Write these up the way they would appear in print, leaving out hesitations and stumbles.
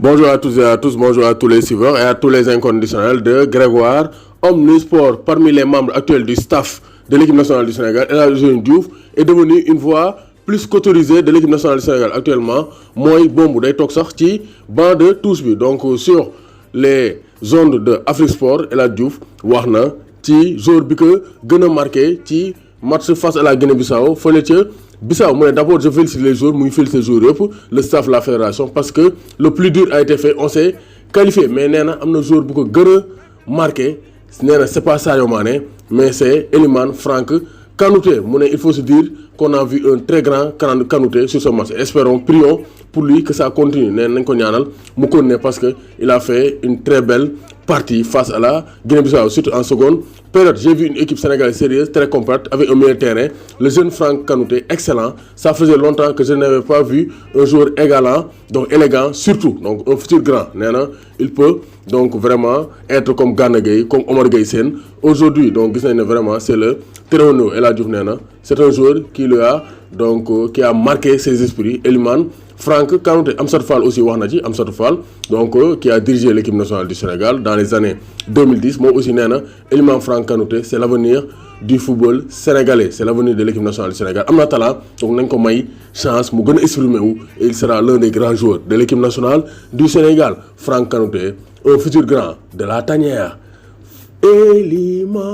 Bonjour à tous et à tous, bonjour à tous les suiveurs et à tous les inconditionnels de Grégoire Omnisport. Parmi les membres actuels du staff de l'équipe nationale du Sénégal, El Hadji Diouf est devenu une voix plus qu'autorisée de l'équipe nationale du Sénégal actuellement. Mooy bombu day toog sax ci banc de touche bi. Donc sur les ondes de Afrique Sport, El Hadji Diouf wax na ci jour bi ko gën a marqué ci match face à la Guinée-Bissau fële ca Bissau mu ne d'abord je félicite les joueurs muy félicite les joueurs yëpp le staff la fédération parce que le plus dur a été fait on s'est qualifié mais nee na am na joueur bu ko gën a marqué nee na c'est pas Sadio Mané mais c'est Elimane Franck Kanouté mu ne il faut se dire qu'on a vu un très grand Kanouté sur ce match espérons prions pour lui que ça continue nee nañ ko ñaanal mu continuer parce que il a fait une très belle partie face à la Guinée-Bissau surtout en seconde période. J'ai vu une équipe sénégalaise sérieuse très compacte avec un milieu de terrain, le jeune Franck Kanouté excellent. Ça faisait longtemps que je n'avais pas vu un joueur égalant donc élégant surtout donc un futur grand nee na il peut donc vraiment être comme Gana Gueye comme Omar Gueye Sène aujourd'hui donc gis nañ ne vraiment c'est le très haut niveau. El Hadji Diouf nee na c'est un joueur qui lui a donc qui a marqué ses esprits. Elimane Franck Kanouté. Amsatou Fall aussi wax na ci Amsatou Fall donc qui a dirigé l'équipe nationale du Sénégal dans les années 2010 moom aussi nee na Elimane Franck Kanouté c'est l'avenir du football sénégalais, c'est l'avenir de l'équipe nationale du Sénégal. Am na talent donc nañ ko may chance mu gën a exprimer wu et il sera l'un des grands joueurs de l'équipe nationale du Sénégal. Franck Kanouté, un futur grand de la tanière.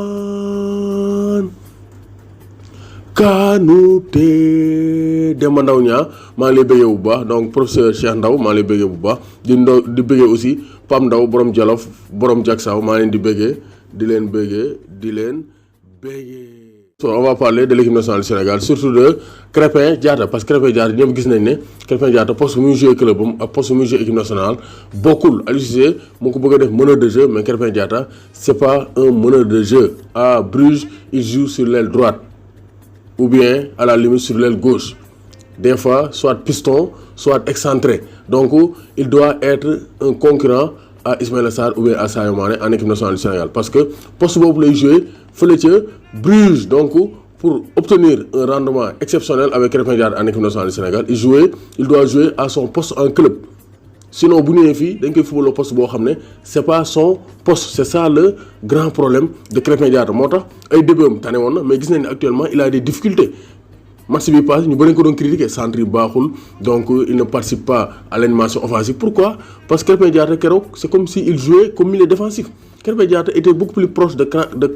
Elimane Kanouté Demba Ndaw ñaa maa ngi lay bëggee bu baax donc professeur Cheikh Ndaw maa ngi lay bëggee bu baax di bëggee aussi Pam Ndaw borom Jolof borom Jaksaw maa leen di bëggee di leen bëggee. On va parler de l'équipe nationale du Sénégal surtout de Krépin Diatta parce que Krépin Diatta ñoom gis nañ ne Krépin Diatta poste muy joué club am ak poste muy joué équipe nationale bokkul. Aliou Cissé mu ko bëgg a def meneur de jeu mais Krépin Diatta c'est pas un meneur de jeu. À Bruges il joue sur l'aile droite ou bien à la limite sur l'aile gauche, des fois soit piston soit excentré, donc il doit être un concurrent à Ismaïla Sarr ou bien à Sadio Mané en équipe nationale du Sénégal parce que poste boobu lay jouer fële ca Bruges. Donc pour obtenir un rendement exceptionnel avec Krépin Diatta en équipe nationale du Sénégal il doit jouer à son poste en club. Sinon bu ñëwee fii dañ koy football poste boo xam ne c'est pas son poste. C'est ça le grand problème de Krépin Diatta. Moo tax ay début tane woon na mais gis nañ ne actuellement il a des difficultés. Match bi passé ñu bëri ko doon critiquer centre yi baaxul donc il ne participe pas à l'animation offensive. Pourquoi? Parce que Krépin Diatta keroog c'est comme si il jouait comme milieu défensif. Krépin Diatta était beaucoup plus proche de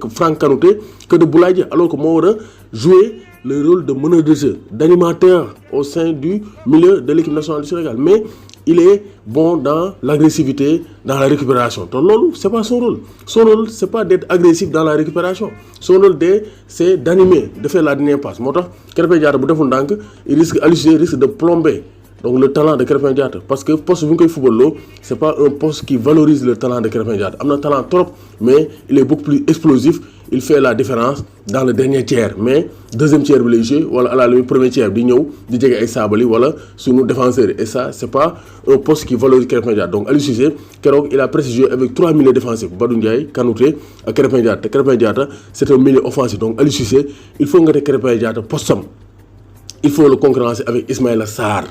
Franck Kanouté que de Boulaye Dia alors que moo war a jouer le rôle de meneur de jeu, d'animateur au sein du milieu de l'équipe nationale du Sénégal. Mais il est bon dans l'agressivité, dans la récupération. Donc loolu c'est pas son rôle. Son rôle c'est pas d'être agressif dans la récupération. Son rôle c'est d'animer, de faire la dernière passe. Moo tax Krépin Diatta bu deful ndànk Aliou Cissé risque de plomber donc le talent de Krépin Diatta parce que poste bu ñu koy footballoo c'est pas un poste qui valorise le talent de Krépin Diatta. Am na talent trop mais il est beaucoup plus explosif. Il fait la différence dans le dernier tiers mais deuxième tiers bi lay jouer wala à la limite premier tiers di ñëw di jege ay Sabaly wala sunu défenseurs et ça c'est pas un poste qui valorise Krépin Diatta. Donc Aliou Cissé keroog il a presque joué avec trois milieux défensifs Badou Ndiaye, Kanouté ak Krépin Diatta. te Krépin Diatta c'est un milieu offensif donc Aliou Cissé il faut nga te Krépin Diatta postam il faut le concurrencer avec Ismaïla Sarr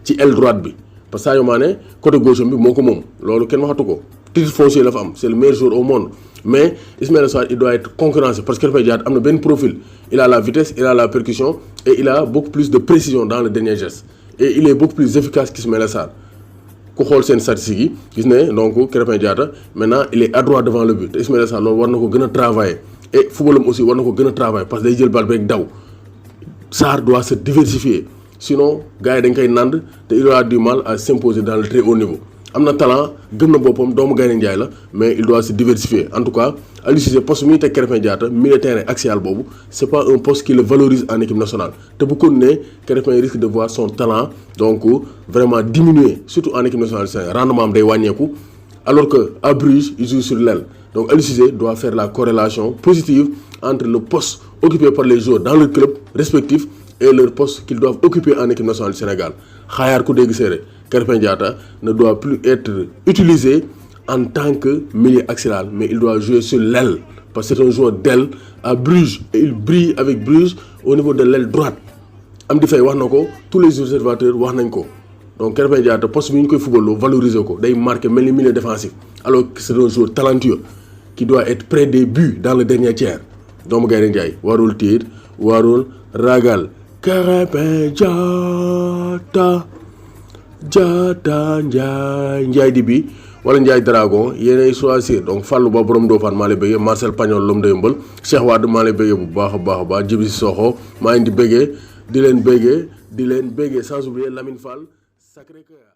ci aile droite bi parce que Sadio Mané côté gauche bi moo ko moom loolu kenn waxatu ko titre foncier la fa am c'est le meilleur joueur au monde. Mais Ismaïla Sarr il doit être concurrencé parce que Krépin Diatta am na benn profil, il a la vitesse, il a la percussion et il a beaucoup plus de précision dans le dernier geste et il est beaucoup plus efficace qu'Ismaïla Sarr. Ku xool seen statistiques yi gis ne donc Krépin Diatta maintenant il est adroit devant le but te Ismaïla Sarr loolu war na ko gën a travailler et footballam aussi war na ko gën a travailler parce que day jël bal beeg daw. Sarr doit se diversifier sinon gars yi dañ koy nand te il aura du mal à s'imposer dans le très haut niveau. Am na talent gëm na boppam doomu Gaynde Njaay la mais il doit se diversifier. En tout cas Aliou Cissé poste mi teg Krépin Diatta milieu de terrain axial boobu c'est pas un poste qui le valorise en équipe nationale te bu continuer Krépin risque de voir son talent donc vraiment diminuer surtout en équipe nationale du Sénégal. Rendement am day wàññeeku alors que à Bruges il joue sur l'aile. Donc Aliou Cissé doit faire la corrélation positive entre le poste occupé par les joueurs dans leur club respectif et leur poste qu'ils doivent occuper en équipe nationale du Sénégal. Xaayaar ku dégg séeréer Krépin Diatta ne doit plus être utilisé en tant que milieu axial mais il doit jouer sur l'aile parce que c'est un joueur d'aile à Bruges et il brille avec Bruges au niveau de l'aile droite. Amdi Faye wax na ko tous les observateurs wax nañ ko donc Krépin Diatta poste bi ñu koy footballoo valoriser ko day marqué mel ni milieu défensif alors que c'est un joueur talentueux qui doit être près des buts dans le dernier tiers doomu Gaynde Njaay warul tiit warul ragal Krépin Diatta Njaay di bi wala Njaay Dragon yéenay choisir donc Fallou Ba borom Ndofane maa lay bëggee Marcel Pagnol l'homme de Yeumbeul Cheikh Wade maa lay bëggee bu baax a baax Djibi Sissoko maa ngi di bëggee di leen bëggee sans oublier Lamine Fall Sacré-Cœur